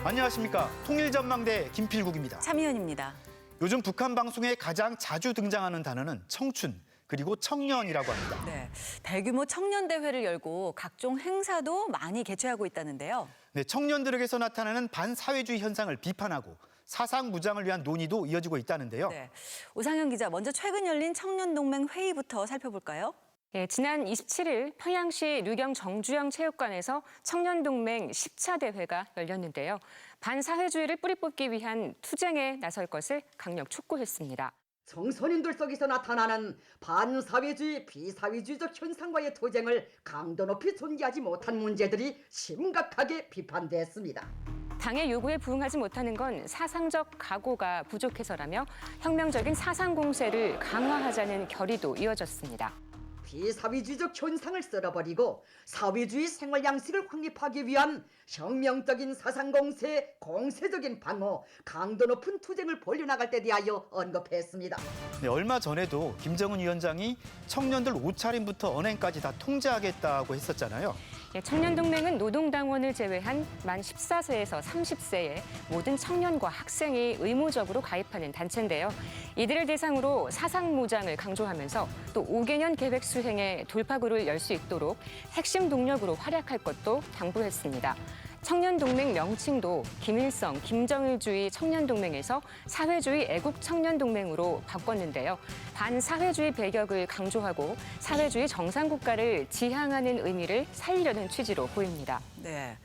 안녕하십니까. 통일전망대 김필국입니다. 차미연입니다. 요즘 북한 방송에 가장 자주 등장하는 단어는 청춘, 그리고 청년이라고 합니다. 네, 대규모 청년대회를 열고 각종 행사도 많이 개최하고 있다는데요. 네, 청년들에게서 나타나는 반사회주의 현상을 비판하고 사상 무장을 위한 논의도 이어지고 있다는데요. 네, 오상현 기자, 먼저 최근 열린 청년동맹 회의부터 살펴볼까요? 예, 지난 27일 평양시 류경 정주영 체육관에서 청년동맹 10차 대회가 열렸는데요. 반사회주의를 뿌리 뽑기 위한 투쟁에 나설 것을 강력 촉구했습니다. 청소년들 속에서 나타나는 반사회주의, 비사회주의적 현상과의 투쟁을 강도 높이 존재하지 못한 문제들이 심각하게 비판됐습니다. 당의 요구에 부응하지 못하는 건 사상적 각오가 부족해서라며 혁명적인 사상 공세를 강화하자는 결의도 이어졌습니다. 비사회주의적 현상을 쓸어버리고 사회주의 생활 양식을 확립하기 위한 혁명적인 사상 공세, 공세적인 방어, 강도 높은 투쟁을 벌여나갈 때 대하여 언급했습니다. 네, 얼마 전에도 김정은 위원장이 청년들 옷차림부터 언행까지 다 통제하겠다고 했었잖아요. 예, 청년동맹은 노동당원을 제외한 만 14세에서 30세의 모든 청년과 학생이 의무적으로 가입하는 단체인데요. 이들을 대상으로 사상무장을 강조하면서 또 5개년 계획 수행에 돌파구를 열 수 있도록 핵심 동력으로 활약할 것도 당부했습니다. 청년동맹 명칭도 김일성, 김정일주의 청년동맹에서 사회주의 애국청년동맹으로 바꿨는데요. 반사회주의 배격을 강조하고 사회주의 정상국가를 지향하는 의미를 살리려는 취지로 보입니다. 네,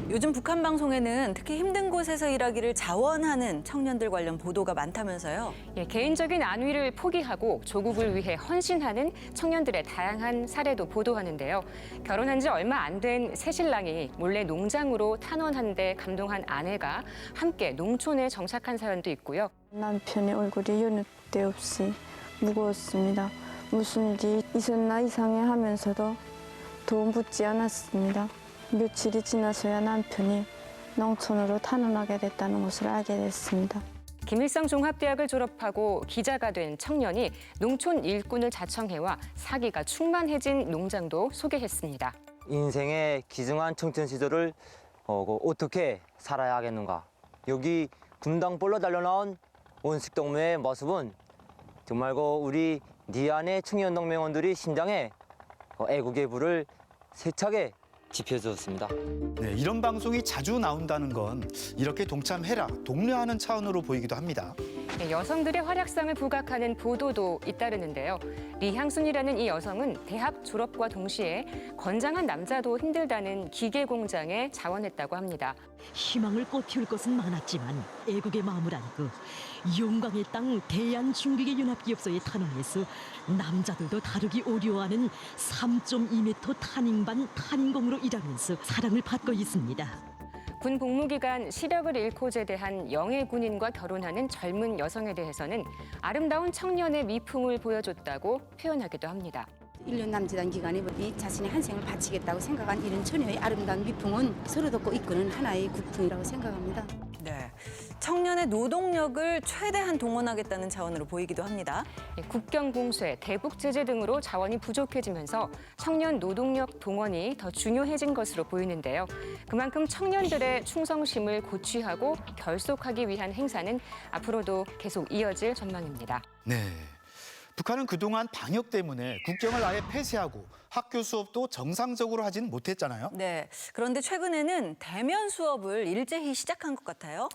요즘 북한 방송에는 특히 힘든 곳에서 일하기를 자원하는 청년들 관련 보도가 많다면서요. 예, 개인적인 안위를 포기하고 조국을 위해 헌신하는 청년들의 다양한 사례도 보도하는데요. 결혼한 지 얼마 안 된 새신랑이 몰래 농장으로 탄원한 데 감동한 아내가 함께 농촌에 정착한 사연도 있고요. 남편의 얼굴이 여느 때 없이 무거웠습니다. 무슨 일이 있었나 이상해 하면서도 도움 붙지 않았습니다. 며칠이 지나서야 남편이 농촌으로 탄원하게 됐다는 것을 알게 됐습니다. 김일성 종합대학을 졸업하고 기자가 된 청년이 농촌 일꾼을 자청해와 사기가 충만해진 농장도 소개했습니다. 인생의 귀중한 청춘 시절을 어떻게 살아야 하겠는가. 여기 분당볼로 달려나온 원식동무의 모습은 정말 우리 니안의 청년동맹원들이 심장에 애국의 불을 세차게 지펴주었습니다. 네, 이런 방송이 자주 나온다는 건 이렇게 동참해라, 독려하는 차원으로 보이기도 합니다. 네, 여성들의 활약상을 부각하는 보도도 잇따르는데요. 리향순이라는 이 여성은 대학 졸업과 동시에 건장한 남자도 힘들다는 기계 공장에 자원했다고 합니다. 희망을 꽃피울 것은 많았지만 애국의 마음을 안고 용광의 땅 대한중기계연합기업소에 탄원해서 남자들도 다루기 어려워하는 3.2m 탄닝반 탄닝공으로 일하면서 사랑을 받고 있습니다. 군 복무기간 시력을 잃고 제대한 영예 군인과 결혼하는 젊은 여성에 대해서는 아름다운 청년의 미풍을 보여줬다고 표현하기도 합니다. 1년 남짓한 기간에 이 자신의 한 생을 바치겠다고 생각한 이런 처녀의 아름다운 미풍은 서로 덮고 이끄는 하나의 국풍이라고 생각합니다. 네, 청년의 노동력을 최대한 동원하겠다는 차원으로 보이기도 합니다. 국경공쇄, 대북제재 등으로 자원이 부족해지면서 청년 노동력 동원이 더 중요해진 것으로 보이는데요. 그만큼 청년들의 충성심을 고취하고 결속하기 위한 행사는 앞으로도 계속 이어질 전망입니다. 네. 북한은 그동안 방역 때문에 국경을 아예 폐쇄하고 학교 수업도 정상적으로 하진 못했잖아요. 네, 그런데 최근에는 대면 수업을 일제히 시작한 것 같아요.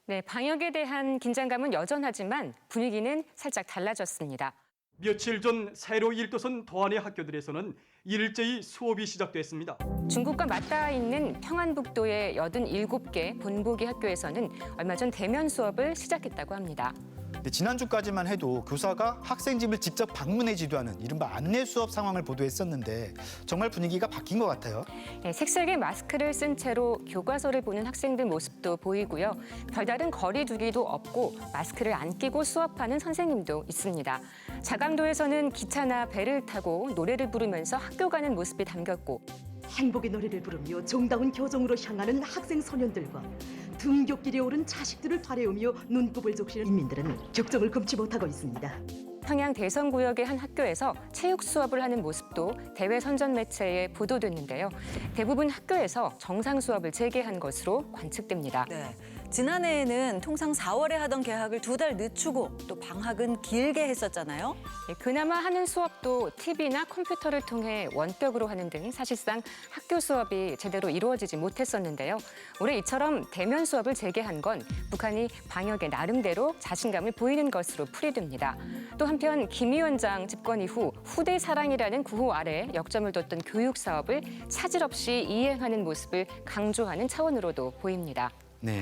네, 방역에 대한 긴장감은 여전하지만 분위기는 살짝 달라졌습니다. 며칠 전 세로 1도선 도안의 학교들에서는 일제히 수업이 시작됐습니다. 중국과 맞닿아 있는 평안북도의 87개 본보기 학교에서는 얼마 전 대면 수업을 시작했다고 합니다. 네, 지난주까지만 해도 교사가 학생 집을 직접 방문해 지도하는 이른바 안내 수업 상황을 보도했었는데 정말 분위기가 바뀐 것 같아요. 네, 색색의 마스크를 쓴 채로 교과서를 보는 학생들 모습도 보이고요. 별다른 거리 두기도 없고 마스크를 안 끼고 수업하는 선생님도 있습니다. 자강도에서는 기차나 배를 타고 노래를 부르면서 학교 가는 모습이 담겼고 행복의 노래를 부르며 정다운 교정으로 향하는 학생 소년들과 등굣길에 오른 자식들을 바래우며 눈곱을 적시는 인민들은 격정을 금치 못하고 있습니다. 평양 대성구역의 한 학교에서 체육 수업을 하는 모습도 대외 선전 매체에 보도됐는데요. 대부분 학교에서 정상 수업을 재개한 것으로 관측됩니다. 네. 지난해에는 통상 4월에 하던 개학을 2달 늦추고 또 방학은 길게 했었잖아요. 그나마 하는 수업도 TV나 컴퓨터를 통해 원격으로 하는 등 사실상 학교 수업이 제대로 이루어지지 못했었는데요. 올해 이처럼 대면 수업을 재개한 건 북한이 방역에 나름대로 자신감을 보이는 것으로 풀이됩니다. 또 한편 김 위원장 집권 이후 후대 사랑이라는 구호 아래 역점을 뒀던 교육 사업을 차질 없이 이행하는 모습을 강조하는 차원으로도 보입니다. 네,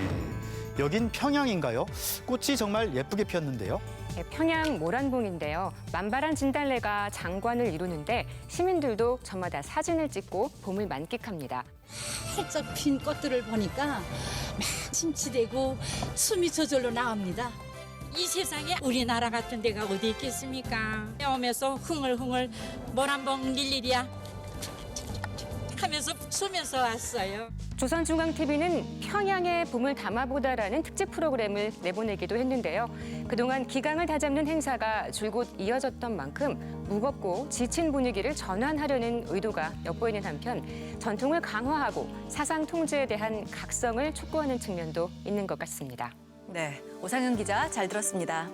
여긴 평양인가요? 꽃이 정말 예쁘게 피었는데요. 평양 모란봉인데요. 만발한 진달래가 장관을 이루는데 시민들도 저마다 사진을 찍고 봄을 만끽합니다. 활짝 핀 꽃들을 보니까 막 심취되고 숨이 저절로 나옵니다. 이 세상에 우리나라 같은 데가 어디 있겠습니까? 오면서 흥얼흥얼 모란봉 릴리리야 하면서 숨면서 왔어요. 조선중앙TV는 평양의 봄을 담아보다라는 특집 프로그램을 내보내기도 했는데요. 그동안 기강을 다잡는 행사가 줄곧 이어졌던 만큼 무겁고 지친 분위기를 전환하려는 의도가 엿보이는 한편 전통을 강화하고 사상 통제에 대한 각성을 촉구하는 측면도 있는 것 같습니다. 네, 오상현 기자 잘 들었습니다.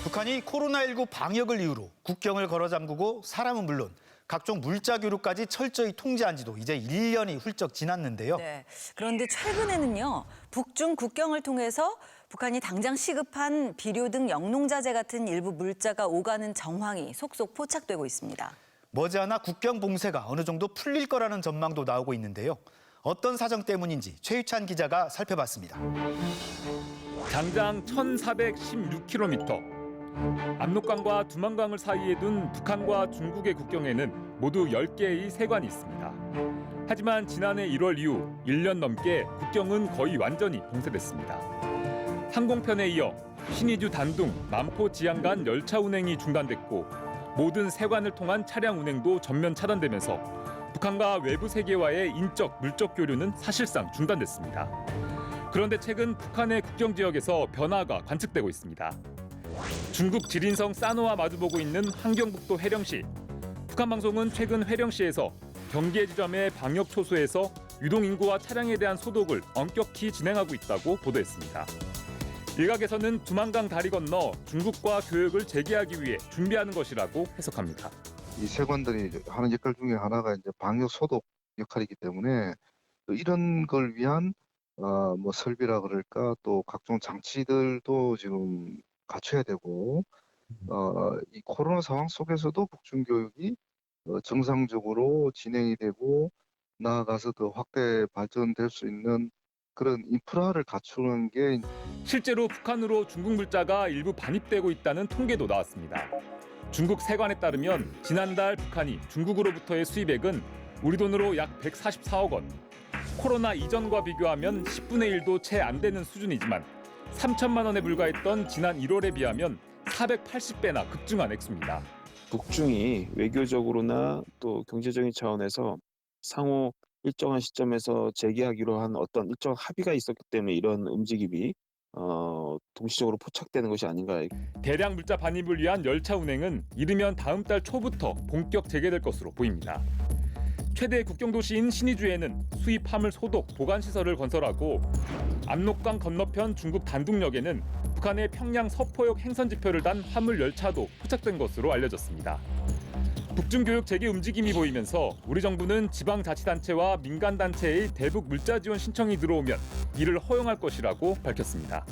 북한이 코로나19 방역을 이유로 국경을 걸어 잠그고 사람은 물론 각종 물자 교류까지 철저히 통제한 지도 이제 1년이 훌쩍 지났는데요. 네, 그런데 최근에는요, 북중 국경을 통해서 북한이 당장 시급한 비료 등 영농자재 같은 일부 물자가 오가는 정황이 속속 포착되고 있습니다. 머지않아 국경 봉쇄가 어느 정도 풀릴 거라는 전망도 나오고 있는데요. 어떤 사정 때문인지 최유찬 기자가 살펴봤습니다. 장장 1,416km. 압록강과 두만강을 사이에 둔 북한과 중국의 국경에는 모두 10개의 세관이 있습니다. 하지만 지난해 1월 이후 1년 넘게 국경은 거의 완전히 봉쇄됐습니다. 항공편에 이어 신의주 단둥, 남포 지양 간 열차 운행이 중단됐고 모든 세관을 통한 차량 운행도 전면 차단되면서 북한과 외부 세계와의 인적, 물적 교류는 사실상 중단됐습니다. 그런데 최근 북한의 국경 지역에서 변화가 관측되고 있습니다. 중국 지린성 사노와 마주보고 있는 함경북도 회령시. 북한 방송은 최근 회령시에서 경계 지점의 방역 초소에서 유동 인구와 차량에 대한 소독을 엄격히 진행하고 있다고 보도했습니다. 일각에서는 두만강 다리 건너 중국과 교역을 재개하기 위해 준비하는 것이라고 해석합니다. 이 세관들이 하는 역할 중에 하나가 이제 방역 소독 역할이기 때문에 이런 걸 위한 설비라 그럴까 또 각종 장치들도 지금 갖춰야 되고 이 코로나 상황 속에서도 북중 교육이 정상적으로 진행이 되고 나아가서 더 확대 발전될 수 있는 그런 인프라를 갖추는 게 실제로 북한으로 중국 물자가 일부 반입되고 있다는 통계도 나왔습니다. 중국 세관에 따르면 지난달 북한이 중국으로부터의 수입액은 우리 돈으로 약 144억 원. 코로나 이전과 비교하면 10분의 1도 채 안 되는 수준이지만 3천만 원에 불과했던 지난 1월에 비하면 480배나 급증한 액수입니다. 북중이 외교적으로나 또 경제적인 차원에서 상호 일정한 시점에서 재개하기로 한 어떤 일정 합의가 있었기 때문에 이런 움직임이 동시적으로 포착되는 것이 아닌가. 대량 물자 반입을 위한 열차 운행은 이르면 다음 달 초부터 본격 재개될 것으로 보입니다. 최대 국경도시인 신의주에는 수입 화물 소독, 보관시설을 건설하고 압록강 건너편 중국 단둥역에는 북한의 평양 서포역 행선지표를 단 화물 열차도 포착된 것으로 알려졌습니다. 북중 교육 재개 움직임이 보이면서 우리 정부는 지방자치단체와 민간단체의 대북 물자 지원 신청이 들어오면 이를 허용할 것이라고 밝혔습니다.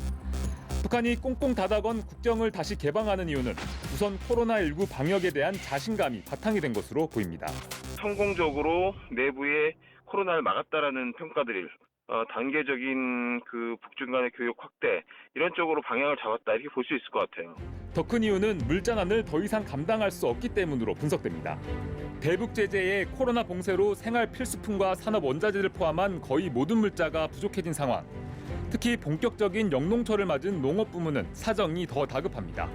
북한이 꽁꽁 닫아건 국경을 다시 개방하는 이유는 우선 코로나19 방역에 대한 자신감이 바탕이 된 것으로 보입니다. 성공적으로 내부에 코로나를 막았다라는 평가들이 단계적인 그 북중 간의 교육 확대 이런 쪽으로 방향을 잡았다 이렇게 볼 수 있을 것 같아요. 더 큰 이유는 물자난을 더 이상 감당할 수 없기 때문으로 분석됩니다. 대북 제재의 코로나 봉쇄로 생활 필수품과 산업 원자재를 포함한 거의 모든 물자가 부족해진 상황. 특히 본격적인 영농철을 맞은 농업 부문은 사정이 더 다급합니다.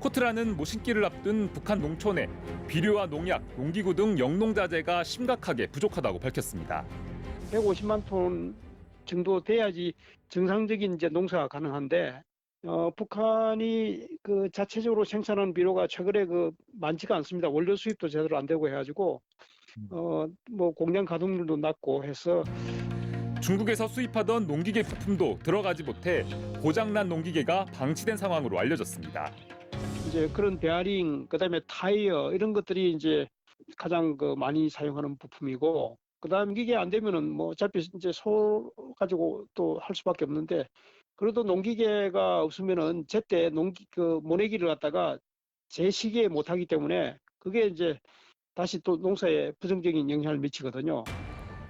코트라는 모신기를 앞둔 북한 농촌에 비료와 농약, 농기구 등 영농자재가 심각하게 부족하다고 밝혔습니다. 150만 톤 정도 돼야지 정상적인 이제 농사가 가능한데 북한이 그 자체적으로 생산하는 비료가 최근에 그 많지가 않습니다. 원료 수입도 제대로 안 되고 해가지고 뭐 공장 가동률도 낮고 해서 중국에서 수입하던 농기계 부품도 들어가지 못해 고장난 농기계가 방치된 상황으로 알려졌습니다. 이제 그런 베어링, 그다음에 타이어 이런 것들이 이제 가장 그 많이 사용하는 부품이고, 그다음 이게 안 되면은 뭐 어차피 이제 소 가지고 또 할 수밖에 없는데, 그래도 농기계가 없으면은 제때 그 모내기를 갖다가 제 시기에 못 하기 때문에 그게 이제 다시 또 농사에 부정적인 영향을 미치거든요.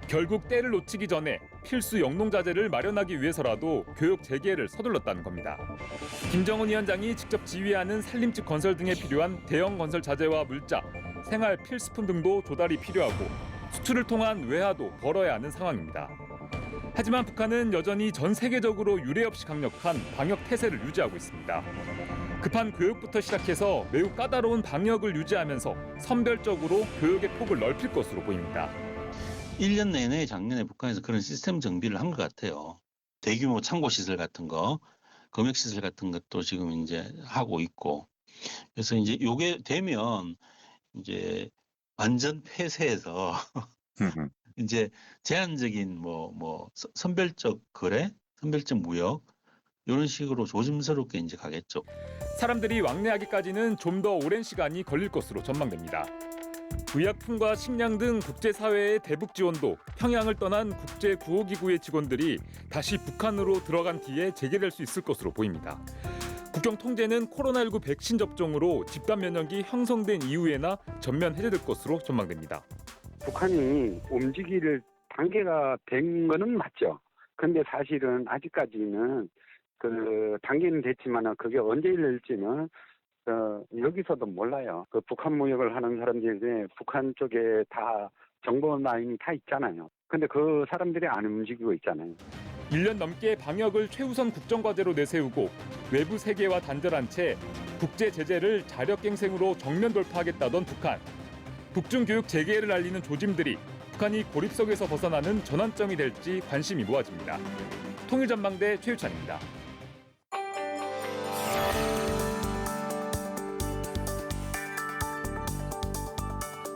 결국 때를 놓치기 전에 필수 영농자재를 마련하기 위해서라도 교육 재개를 서둘렀다는 겁니다. 김정은 위원장이 직접 지휘하는 산림집 건설 등에 필요한 대형 건설 자재와 물자, 생활 필수품 등도 조달이 필요하고 수출을 통한 외화도 벌어야 하는 상황입니다. 하지만 북한은 여전히 전 세계적으로 유례 없이 강력한 방역 태세를 유지하고 있습니다. 급한 교육부터 시작해서 매우 까다로운 방역을 유지하면서 선별적으로 교육의 폭을 넓힐 것으로 보입니다. 1년 내내 작년에 북한에서 그런 시스템 정비를 한 것 같아요. 대규모 창고시설 같은 거, 검역시설 같은 것도 지금 이제 하고 있고. 그래서 이제 요게 되면 이제 완전 폐쇄해서 이제 제한적인 선별적 거래, 선별적 무역 이런 식으로 조심스럽게 이제 가겠죠. 사람들이 왕래하기까지는 좀 더 오랜 시간이 걸릴 것으로 전망됩니다. 의약품과 식량 등 국제사회의 대북 지원도 평양을 떠난 국제구호기구의 직원들이 다시 북한으로 들어간 뒤에 재개될 수 있을 것으로 보입니다. 국경 통제는 코로나19 백신 접종으로 집단 면역이 형성된 이후에나 전면 해제될 것으로 전망됩니다. 북한이 움직일 단계가 된 거는 맞죠. 근데 사실은 아직까지는 그 단계는 됐지만 그게 언제 열릴지는 여기서도 몰라요. 그 북한 무역을 하는 사람들이 북한 쪽에 다 정보 라인이 다 있잖아요. 근데 그 사람들이 안 움직이고 있잖아요. 1년 넘게 방역을 최우선 국정과제로 내세우고 외부 세계와 단절한 채 국제 제재를 자력갱생으로 정면 돌파하겠다던 북한. 북중 교육 재개를 알리는 조짐들이 북한이 고립속에서 벗어나는 전환점이 될지 관심이 모아집니다. 통일전망대 최유찬입니다.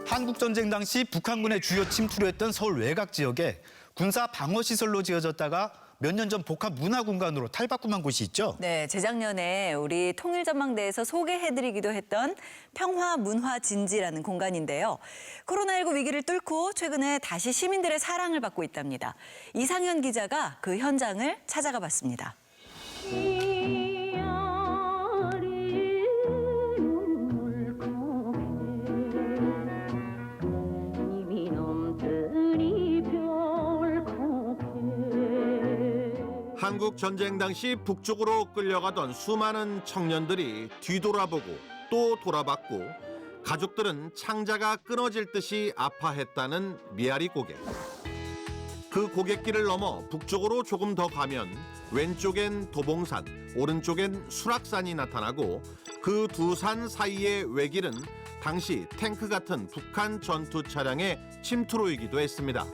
한국전쟁 당시 북한군의 주요 침투로 했던 서울 외곽 지역에 군사 방어시설로 지어졌다가 몇 년 전 복합 문화공간으로 탈바꿈한 곳이 있죠? 네, 재작년에 우리 통일전망대에서 소개해드리기도 했던 평화문화진지라는 공간인데요. 코로나19 위기를 뚫고 최근에 다시 시민들의 사랑을 받고 있답니다. 이상현 기자가 그 현장을 찾아가 봤습니다. 한국 전쟁 당시 북쪽으로 끌려가던 수많은 청년들이 뒤돌아보고 또 돌아봤고 가족들은 창자가 끊어질 듯이 아파했다는 미아리 고개. 그 고갯길을 넘어 북쪽으로 조금 더 가면 왼쪽엔 도봉산, 오른쪽엔 수락산이 나타나고 그 두 산 사이의 외길은 당시 탱크 같은 북한 전투 차량의 침투로이기도 했습니다.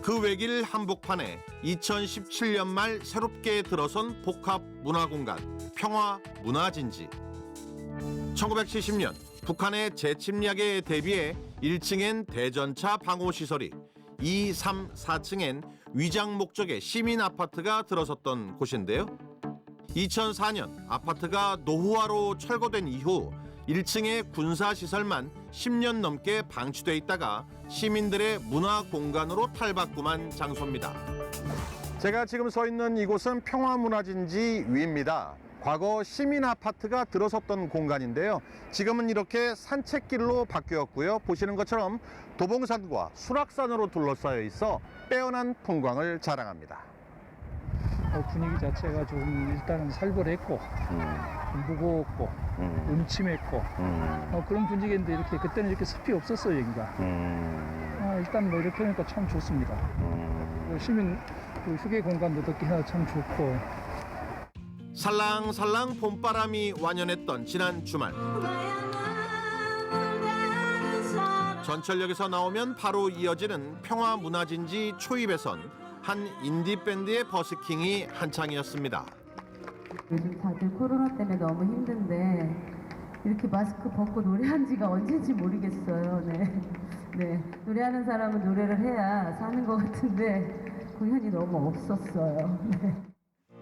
그 외길 한복판에 2017년 말 새롭게 들어선 복합 문화공간 평화문화진지. 1970년 북한의 재침략에 대비해 1층엔 대전차 방호시설이 2, 3, 4층엔 위장 목적의 시민 아파트가 들어섰던 곳인데요. 2004년 아파트가 노후화로 철거된 이후 1층의 군사시설만 10년 넘게 방치돼 있다가 시민들의 문화공간으로 탈바꿈한 장소입니다. 제가 지금 서 있는 이곳은 평화문화진지 위입니다. 과거 시민 아파트가 들어섰던 공간인데요. 지금은 이렇게 산책길로 바뀌었고요. 보시는 것처럼 도봉산과 수락산으로 둘러싸여 있어 빼어난 풍광을 자랑합니다. 분위기 자체가 좀 일단은 살벌했고 무거웠고 음침했고 그런 분위기인데 이렇게 그때는 이렇게 습이 없었어요 여기가. 일단 뭐 이렇게 하니까 참 좋습니다. 시민 휴게 공간도 듣기나 참 좋고. 살랑살랑 봄바람이 완연했던 지난 주말. 전철역에서 나오면 바로 이어지는 평화문화진지 초입에선 한 인디밴드의 버스킹이 한창이었습니다. 요즘 다들 코로나 때문에 너무 힘든데 이렇게 마스크 벗고 노래한 지가 언제인지 모르겠어요. 네. 노래하는 사람은 노래를 해야 사는 것 같은데 공연이 너무 없었어요. 네.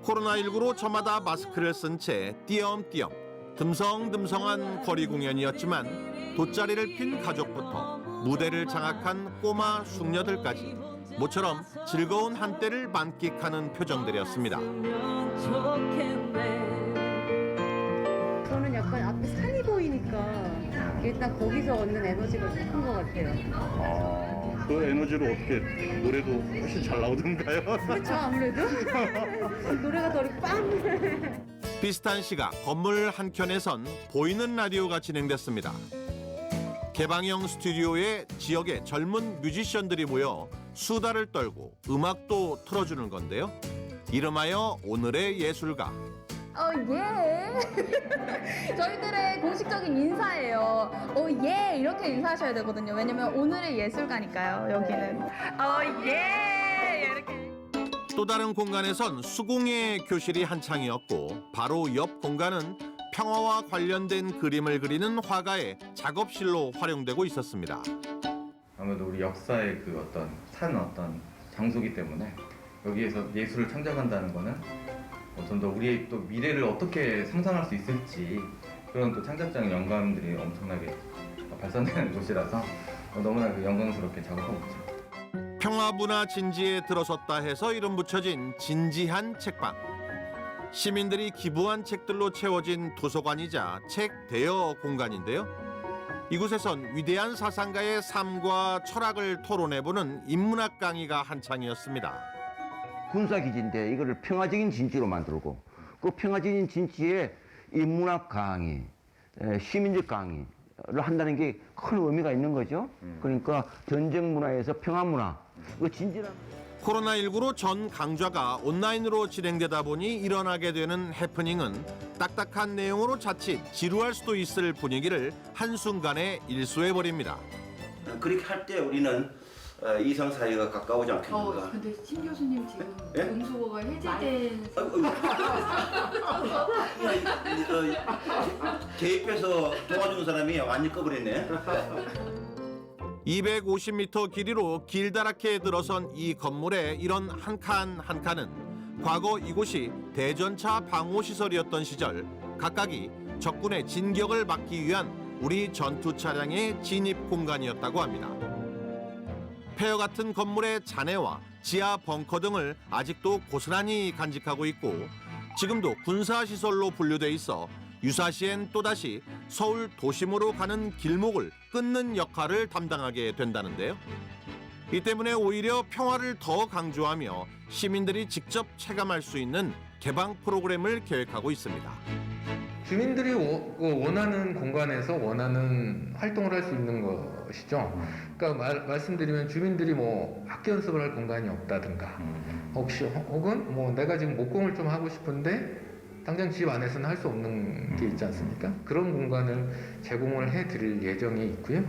코로나19로 저마다 마스크를 쓴 채 띄엄띄엄 듬성듬성한 거리 공연이었지만 돗자리를 핀 가족부터 무대를 장악한 꼬마 숙녀들까지 모처럼 즐거운 한때를 만끽하는 표정들이었습니다. 저는 약간 앞에 산이 보이니까 일단 거기서 얻는 에너지가 좀 큰 것 같아요. 그 에너지로 어떻게 노래도 훨씬 잘 나오던가요? 그렇죠, 아무래도 노래가 더 이렇게 빵. 비슷한 시각 건물 한켠에선 보이는 라디오가 진행됐습니다. 개방형 스튜디오에 지역의 젊은 뮤지션들이 모여 수다를 떨고 음악도 틀어주는 건데요. 이름하여 오늘의 예술가. 예. 저희들의 공식적인 인사예요. 예. 이렇게 인사하셔야 되거든요. 왜냐면 오늘의 예술가니까요, 여기는. 예. 이렇게. 또 다른 공간에선 수공예 교실이 한창이었고 바로 옆 공간은 평화와 관련된 그림을 그리는 화가의 작업실로 활용되고 있었습니다. 아무래도 우리 역사의 그 어떤 장소기 때문에 여기에서 예술을 창작한다는 거는 좀 더 우리의 또 미래를 어떻게 상상할 수 있을지 그런 또 창작적인 영감들이 엄청나게 발산되는 곳이라서 너무나 영광스럽게 작업하고 있죠. 평화문화진지에 들어섰다 해서 이름 붙여진 진지한 책방. 시민들이 기부한 책들로 채워진 도서관이자 책 대여 공간인데요. 이곳에선 위대한 사상가의 삶과 철학을 토론해보는 인문학 강의가 한창이었습니다. 군사기지인데 이거를 평화적인 진지로 만들고 그 평화적인 진지에 인문학 강의, 시민적 강의를 한다는 게 큰 의미가 있는 거죠. 그러니까 전쟁 문화에서 평화 문화, 그 진지란. 코로나19로 전 강좌가 온라인으로 진행되다 보니 일어나게 되는 해프닝은 딱딱한 내용으로 자칫 지루할 수도 있을 분위기를 한순간에 일소해버립니다. 그렇게 할 때 우리는 이상 사회가 가까워지 않겠는가. 근데 신 교수님 지금 예? 음소거가 해제된. 개입해서 도와주는 사람이 완전히 꺼버렸네. 250m 길이로 길다랗게 들어선 이 건물의 이런 한 칸 한 칸은 과거 이곳이 대전차 방호시설이었던 시절 각각이 적군의 진격을 막기 위한 우리 전투 차량의 진입 공간이었다고 합니다. 폐허 같은 건물의 잔해와 지하 벙커 등을 아직도 고스란히 간직하고 있고 지금도 군사시설로 분류돼 있어 유사시엔 또다시 서울 도심으로 가는 길목을 끊는 역할을 담당하게 된다는데요. 이 때문에 오히려 평화를 더 강조하며 시민들이 직접 체감할 수 있는 개방 프로그램을 계획하고 있습니다. 주민들이 원하는 공간에서 원하는 활동을 할 수 있는 것이죠. 그러니까 말씀드리면 주민들이 뭐 학교 연습을 할 공간이 없다든가 혹은 뭐 내가 지금 목공을 좀 하고 싶은데 당장 집 안에서는 할 수 없는 게 있지 않습니까? 그런 공간을 제공을 해드릴 예정이 있고요.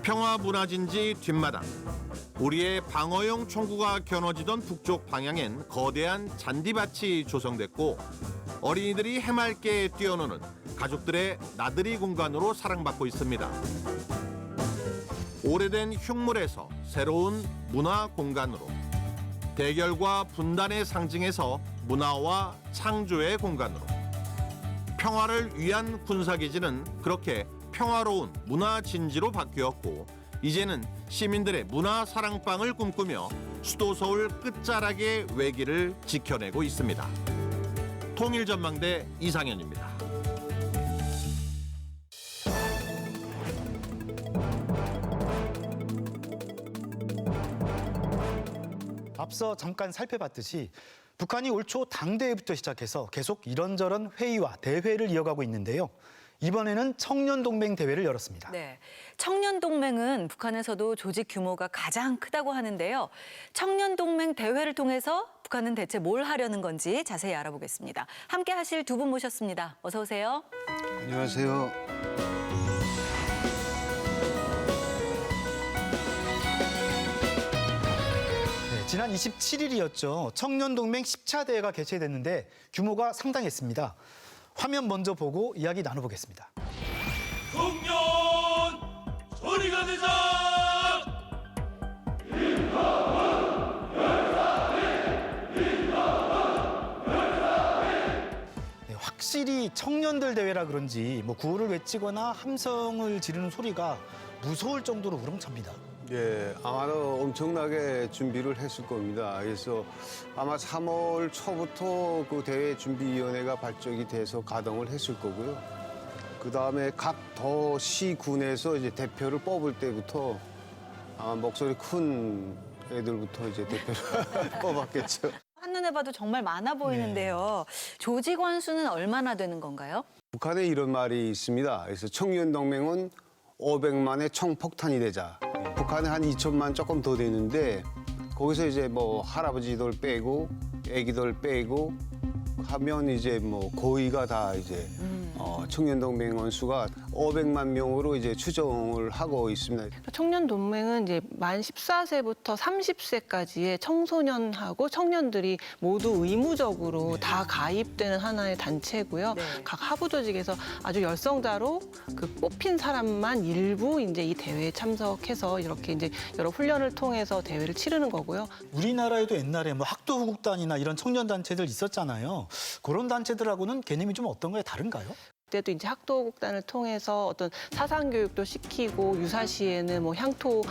평화문화진지 뒷마당. 우리의 방어용 총구가 겨눠지던 북쪽 방향엔 거대한 잔디밭이 조성됐고 어린이들이 해맑게 뛰어노는 가족들의 나들이 공간으로 사랑받고 있습니다. 오래된 흉물에서 새로운 문화 공간으로 대결과 분단의 상징에서 문화와 창조의 공간으로 평화를 위한 군사기지는 그렇게 평화로운 문화진지로 바뀌었고 이제는 시민들의 문화 사랑방을 꿈꾸며 수도 서울 끝자락의 외길을 지켜내고 있습니다. 통일전망대 이상현입니다. 앞서 잠깐 살펴봤듯이 북한이 올 초 당대회부터 시작해서 계속 이런저런 회의와 대회를 이어가고 있는데요. 이번에는 청년동맹 대회를 열었습니다. 네, 청년동맹은 북한에서도 조직 규모가 가장 크다고 하는데요. 청년동맹 대회를 통해서 북한은 대체 뭘 하려는 건지 자세히 알아보겠습니다. 함께 하실 두 분 모셨습니다. 어서 오세요. 안녕하세요. 네, 지난 27일이었죠. 청년동맹 10차 대회가 개최됐는데 규모가 상당했습니다. 화면 먼저 보고 이야기 나눠보겠습니다. 청년 소리가 되자! 네, 확실히 청년들 대회라 그런지 뭐 구호를 외치거나 함성을 지르는 소리가 무서울 정도로 우렁찹니다. 예, 아마도 엄청나게 준비를 했을 겁니다. 그래서 아마 3월 초부터 그 대회 준비위원회가 발족이 돼서 가동을 했을 거고요. 그 다음에 각 도시군에서 이제 대표를 뽑을 때부터 아마 목소리 큰 애들부터 이제 대표를 뽑았겠죠. 한눈에 봐도 정말 많아 보이는데요. 조직원 수는 얼마나 되는 건가요? 북한에 이런 말이 있습니다. 그래서 청년동맹은 500만의 총폭탄이 되자. 북한에 한 2천만 조금 더 되는데 거기서 이제 뭐 할아버지들 빼고 애기들 빼고 하면 이제 뭐 거의가 다 이제 청년동맹원 수가 500만 명으로 이제 추정을 하고 있습니다. 청년동맹은 이제 만 14세부터 30세까지의 청소년하고 청년들이 모두 의무적으로 다 가입되는 하나의 단체고요. 각 하부 조직에서 아주 열성자로 그 뽑힌 사람만 일부 이제 이 대회에 참석해서 이렇게 이제 여러 훈련을 통해서 대회를 치르는 거고요. 우리나라에도 옛날에 뭐 학도후국단이나 이런 청년 단체들 있었잖아요. 그런 단체들하고는 개념이 좀 어떤가요? 다른가요? 그때도 이제 학도국단을 통해서 어떤 사상 교육도 시키고 유사시에는 뭐 향토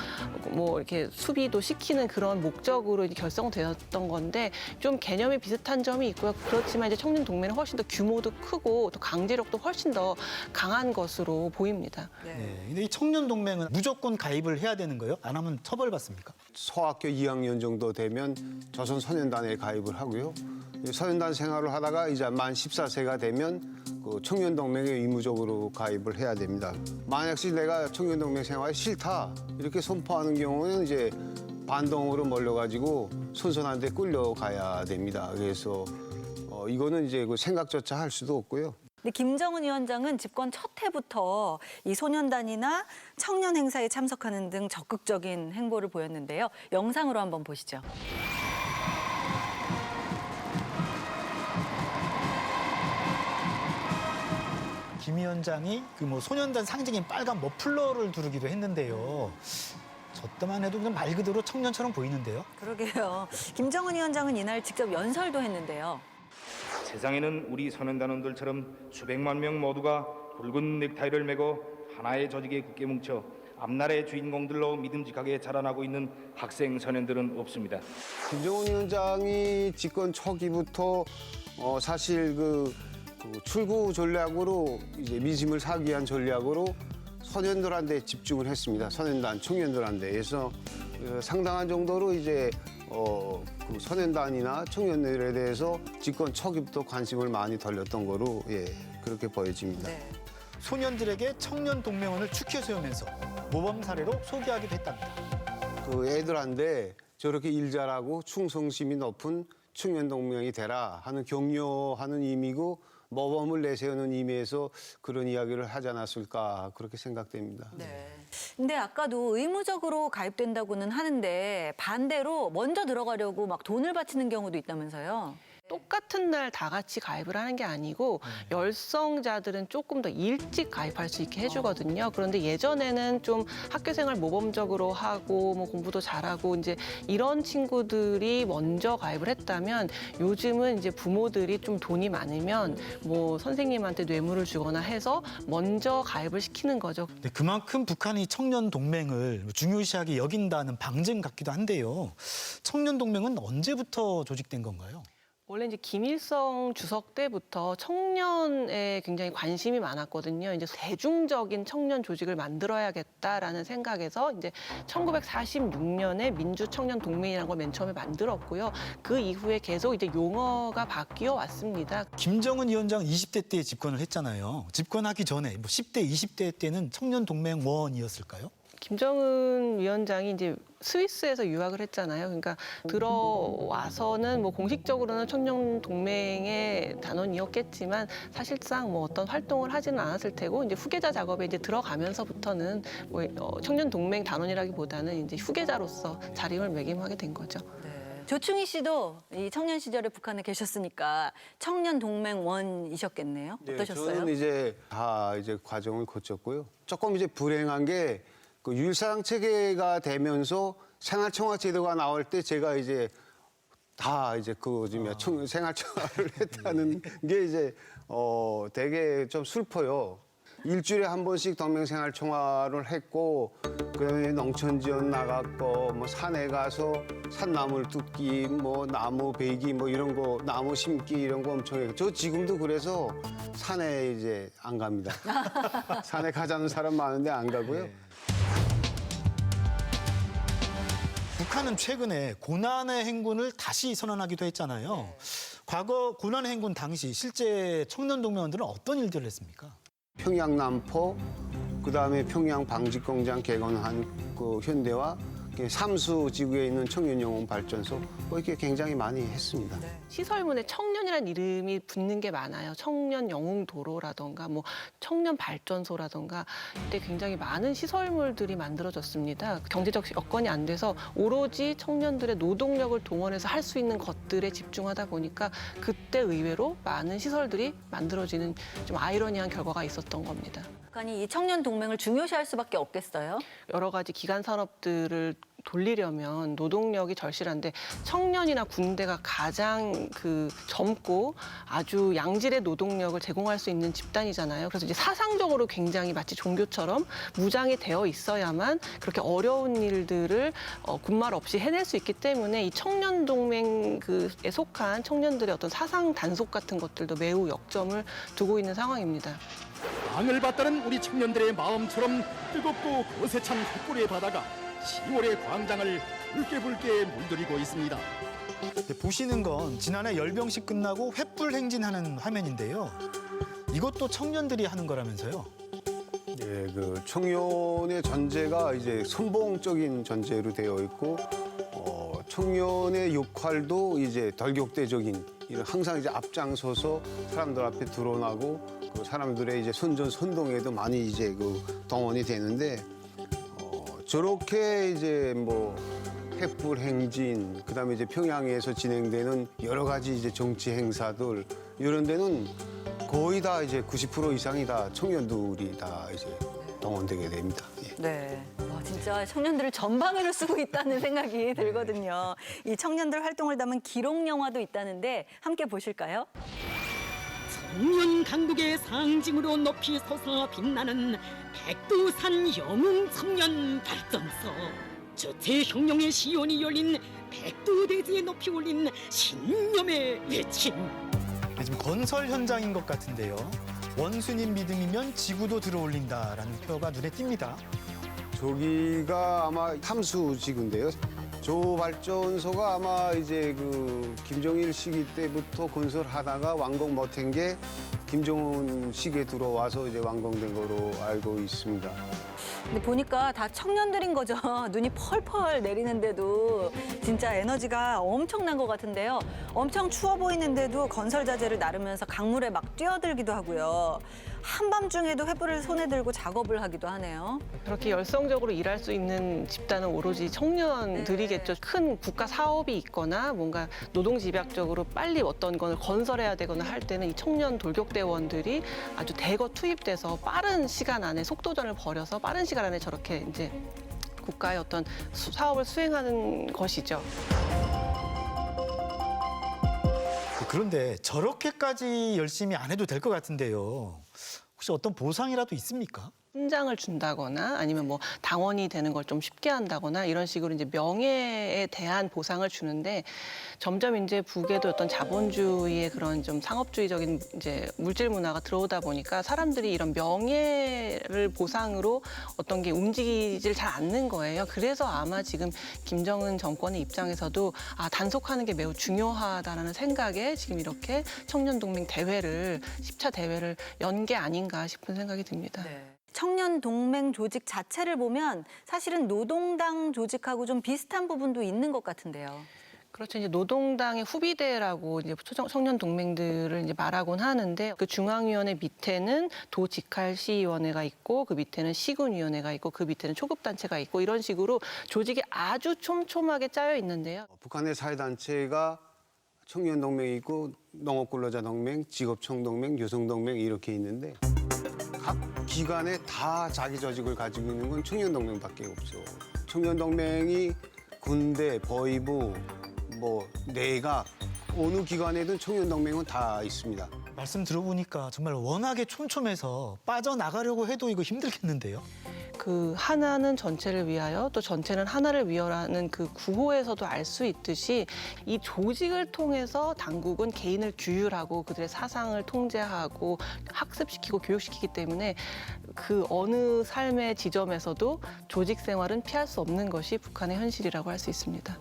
뭐 이렇게 수비도 시키는 그런 목적으로 이제 결성되었던 건데 좀 개념이 비슷한 점이 있고요. 그렇지만 이제 청년동맹은 훨씬 더 규모도 크고 또 강제력도 훨씬 더 강한 것으로 보입니다. 네. 근데 이 청년동맹은 무조건 가입을 해야 되는 거예요? 안 하면 처벌받습니까? 소학교 2학년 정도 되면 조선소년단에 가입을 하고요. 소년단 생활을 하다가 이제 만 14세가 되면 그 청년동맹에 의무적으로 가입을 해야 됩니다. 만약에 내가 청년동맹 생활이 싫다 이렇게 선포하는 경우는 이제 반동으로 몰려가지고 선선한 데 끌려가야 됩니다. 그래서 이거는 이제 그 생각조차 할 수도 없고요. 근데 김정은 위원장은 집권 첫 해부터 이 소년단이나 청년 행사에 참석하는 등 적극적인 행보를 보였는데요. 영상으로 한번 보시죠. 김 위원장이 그 뭐 소년단 상징인 빨간 머플러를 두르기도 했는데요. 저 때만 해도 그냥 말 그대로 청년처럼 보이는데요. 그러게요. 김정은 위원장은 이날 직접 연설도 했는데요. 세상에는 우리 소년단원들처럼 수백만 명 모두가 붉은 넥타이를 메고 하나의 조직에 굳게 뭉쳐 앞날의 주인공들로 믿음직하게 자라나고 있는 학생 소년들은 없습니다. 김정은 위원장이 집권 초기부터 사실 그 출구 전략으로 이제 민심을 사기 위한 전략으로 소년들한테 집중을 했습니다. 소년단, 청년들한테. 그래서 상당한 정도로 이제 그 소년단이나 청년들에 대해서 집권 초기부터 관심을 많이 돌렸던 거로 그렇게 보여집니다. 소년들에게 청년동맹원을 축혀 세우면서 모범 사례로 소개하기도 했답니다. 그 애들한테 저렇게 일 잘하고 충성심이 높은 청년동맹이 되라 하는 격려하는 의미고 모범을 내세우는 의미에서 그런 이야기를 하지 않았을까 그렇게 생각됩니다. 근데 아까도 의무적으로 가입된다고는 하는데 반대로 먼저 들어가려고 막 돈을 바치는 경우도 있다면서요. 똑같은 날 다 같이 가입을 하는 게 아니고 열성자들은 조금 더 일찍 가입할 수 있게 해주거든요. 그런데 예전에는 좀 학교생활 모범적으로 하고 뭐 공부도 잘하고 이제 이런 친구들이 먼저 가입을 했다면 요즘은 이제 부모들이 좀 돈이 많으면 뭐 선생님한테 뇌물을 주거나 해서 먼저 가입을 시키는 거죠. 네, 그만큼 북한이 청년동맹을 중요시하게 여긴다는 방증 같기도 한데요. 청년동맹은 언제부터 조직된 건가요? 원래 이제 김일성 주석 때부터 청년에 굉장히 관심이 많았거든요. 이제 대중적인 청년 조직을 만들어야겠다라는 생각에서 이제 1946년에 민주청년동맹이라는 걸 맨 처음에 만들었고요. 그 이후에 계속 이제 용어가 바뀌어 왔습니다. 김정은 위원장 20대 때 집권을 했잖아요. 집권하기 전에 뭐 10대, 20대 때는 청년동맹원이었을까요? 김정은 위원장이 이제 스위스에서 유학을 했잖아요. 그러니까 들어와서는 뭐 공식적으로는 청년동맹의 단원이었겠지만 사실상 뭐 어떤 활동을 하지는 않았을 테고 이제 후계자 작업에 이제 들어가면서부터는 뭐 청년동맹 단원이라기보다는 이제 후계자로서 자리매김하게 된 거죠. 조충희 씨도 이 청년 시절에 북한에 계셨으니까 청년동맹원이셨겠네요. 어떠셨어요? 저는 이제 다 이제 과정을 거쳤고요. 조금 이제 불행한 게 그 유일사상 체계가 되면서 생활청화 제도가 나올 때 제가 이제 다 이제 그 생활청화를 했다는 게 이제 되게 좀 슬퍼요. 일주일에 한 번씩 동맹생활청화를 했고 그다음에 농촌지원 나갔고 뭐 산에 가서 산나물 뜯기 뭐 나무 베기 뭐 이런 거 나무 심기 이런 거 엄청 해요. 저 지금도 그래서 산에 이제 안 갑니다. 산에 가자는 사람 많은데 안 가고요. 북한은 최근에 고난의 행군을 다시 선언하기도 했잖아요. 과거 고난의 행군 당시 실제 청년동맹원들은 어떤 일들을 했습니까? 평양 남포, 그다음에 평양 방직공장 개건한 그 현대와 삼수 지구에 있는 청년영웅 발전소 뭐 이렇게 굉장히 많이 했습니다. 시설문에 청년이라는 이름이 붙는 게 많아요. 청년영웅도로라던가 뭐 청년발전소라던가 이때 굉장히 많은 시설물들이 만들어졌습니다. 경제적 여건이 안 돼서 오로지 청년들의 노동력을 동원해서 할 수 있는 것들에 집중하다 보니까 그때 의외로 많은 시설들이 만들어지는 좀 아이러니한 결과가 있었던 겁니다. 북한이 이 청년동맹을 중요시할 수밖에 없겠어요? 여러 가지 기간 산업들을 돌리려면 노동력이 절실한데 청년이나 군대가 가장 그 젊고 아주 양질의 노동력을 제공할 수 있는 집단이잖아요. 그래서 이제 사상적으로 굉장히 마치 종교처럼 무장이 되어 있어야만 그렇게 어려운 일들을 군말 없이 해낼 수 있기 때문에 이 청년동맹에 속한 청년들의 어떤 사상 단속 같은 것들도 매우 역점을 두고 있는 상황입니다. 강을 받다는 우리 청년들의 마음처럼 뜨겁고 거세찬 햇불의 바다가 10월의 광장을 붉게 물들이고 있습니다. 보시는 건 지난해 열병식 끝나고 횃불 행진하는 화면인데요. 이것도 청년들이 하는 거라면서요? 네, 그 청년의 전제가 이제 선봉적인 전제로 되어 있고 청년의 역할도 이제 덜격대적인 이런 항상 이제 앞장서서 사람들 앞에 드러나고 그 사람들의 이제 선동에도 많이 이제 그 동원이 되는데 저렇게 이제 뭐 횃불 행진 그다음에 이제 평양에서 진행되는 여러 가지 이제 정치 행사들 이런 데는 거의 다 이제 90% 이상이 다 청년들이 다 이제 동원되게 됩니다. 예. 네. 와, 진짜 청년들을 전방위로 쓰고 있다는 생각이 들거든요. 이 청년들 활동을 담은 기록 영화도 있다는데 함께 보실까요? 청년 강국의 상징으로 높이 솟아 빛나는 백두산 영웅 청년 발전소. 저체혁명의 시온이 열린 백두대지에 높이 올린 신념의 외침. 지금 건설 현장인 것 같은데요. 원수님 믿음이면 지구도 들어올린다라는 표가 눈에 띕니다. 저기가 아마 탐수지구인데요. 저 발전소가 아마 이제 그 김정일 시기 때부터 건설하다가 완공 못한 게 김정은 시기에 들어와서 이제 완공된 거로 알고 있습니다. 근데 보니까 다 청년들인 거죠. 눈이 펄펄 내리는데도 진짜 에너지가 엄청난 것 같은데요. 엄청 추워 보이는데도 건설 자재를 나르면서 강물에 막 뛰어들기도 하고요. 한밤중에도 횃불을 손에 들고 작업을 하기도 하네요. 그렇게 열성적으로 일할 수 있는 집단은 오로지 청년들이겠죠. 큰 국가 사업이 있거나 뭔가 노동집약적으로 빨리 어떤 걸 건설해야 되거나 할 때는 이 청년 돌격대원들이 아주 대거 투입돼서 빠른 시간 안에 속도전을 벌여서 빠른 시간 안에 저렇게 이제 국가의 어떤 사업을 수행하는 것이죠. 그런데 저렇게까지 열심히 안 해도 될 것 같은데요. 혹시 어떤 보상이라도 있습니까? 훈장을 준다거나 아니면 뭐 당원이 되는 걸 좀 쉽게 한다거나 이런 식으로 이제 명예에 대한 보상을 주는데 점점 이제 북에도 어떤 자본주의의 그런 좀 상업주의적인 이제 물질 문화가 들어오다 보니까 사람들이 이런 명예를 보상으로 어떤 게 움직이질 잘 않는 거예요. 그래서 아마 지금 김정은 정권의 입장에서도 단속하는 게 매우 중요하다라는 생각에 지금 이렇게 청년동맹 대회를 10차 대회를 연 게 아닌가 싶은 생각이 듭니다. 청년 동맹 조직 자체를 보면 사실은 노동당 조직하고 좀 비슷한 부분도 있는 것 같은데요. 그렇죠. 이제 노동당의 후비대라고 이제 청년 동맹들을 이제 말하곤 하는데 그 중앙위원회 밑에는 도직할시위원회가 있고 그 밑에는 시군위원회가 있고 그 밑에는 초급단체가 있고 이런 식으로 조직이 아주 촘촘하게 짜여 있는데요. 북한의 사회단체가 청년동맹이 있고 농업근로자동맹, 직업청동맹, 여성동맹 이렇게 있는데 각 기관에 다 자기 조직을 가지고 있는 건 청년동맹밖에 없죠. 청년동맹이 군대, 보위부, 뭐 내각 어느 기관에든 청년동맹은 다 있습니다. 말씀 들어보니까 정말 워낙에 촘촘해서 빠져나가려고 해도 이거 힘들겠는데요. 그 하나는 전체를 위하여 또 전체는 하나를 위하여라는 그 구호에서도 알 수 있듯이 이 조직을 통해서 당국은 개인을 규율하고 그들의 사상을 통제하고 학습시키고 교육시키기 때문에 그 어느 삶의 지점에서도 조직 생활은 피할 수 없는 것이 북한의 현실이라고 할 수 있습니다.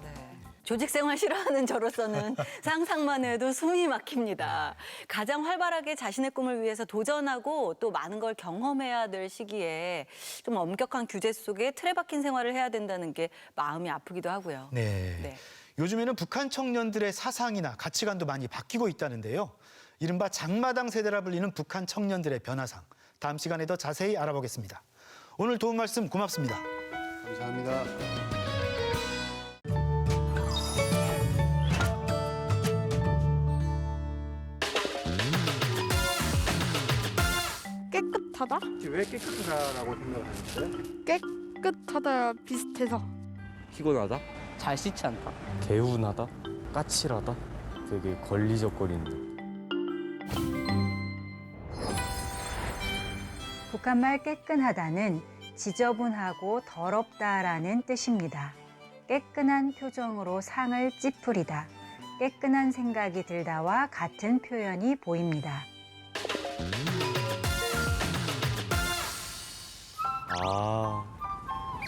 조직 생활 싫어하는 저로서는 상상만 해도 숨이 막힙니다. 가장 활발하게 자신의 꿈을 위해서 도전하고 또 많은 걸 경험해야 될 시기에 좀 엄격한 규제 속에 틀에 박힌 생활을 해야 된다는 게 마음이 아프기도 하고요. 네. 요즘에는 북한 청년들의 사상이나 가치관도 많이 바뀌고 있다는데요. 이른바 장마당 세대라 불리는 북한 청년들의 변화상. 다음 시간에 더 자세히 알아보겠습니다. 오늘 도움 말씀 고맙습니다. 감사합니다. 깨끗하다? 왜 깨끗하다라고 생각하셨어요? 깨끗하다 비슷해서. 피곤하다? 잘 씻지 않다. 개운하다? 까칠하다? 되게 걸리적거리는. 북한말 깨끗하다는 지저분하고 더럽다라는 뜻입니다. 깨끗한 표정으로 상을 찌푸리다, 깨끗한 생각이 들다와 같은 표현이 보입니다.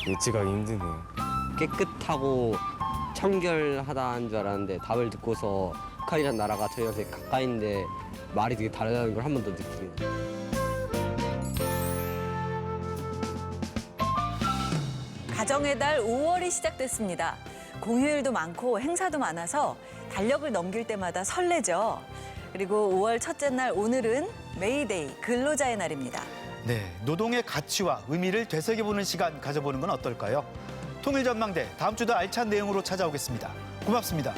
예측하기 힘드네. 깨끗하고 청결하다는 줄 알았는데 답을 듣고서 북한이라는 나라가 저희한테 가까이인데 말이 되게 다르다는 걸 한 번 더 느낍니다. 가정의 달 5월이 시작됐습니다. 공휴일도 많고 행사도 많아서 달력을 넘길 때마다 설레죠. 그리고 5월 첫째 날 오늘은 메이데이, 근로자의 날입니다. 네, 노동의 가치와 의미를 되새겨보는 시간 가져보는 건 어떨까요? 통일전망대 다음 주도 알찬 내용으로 찾아오겠습니다. 고맙습니다.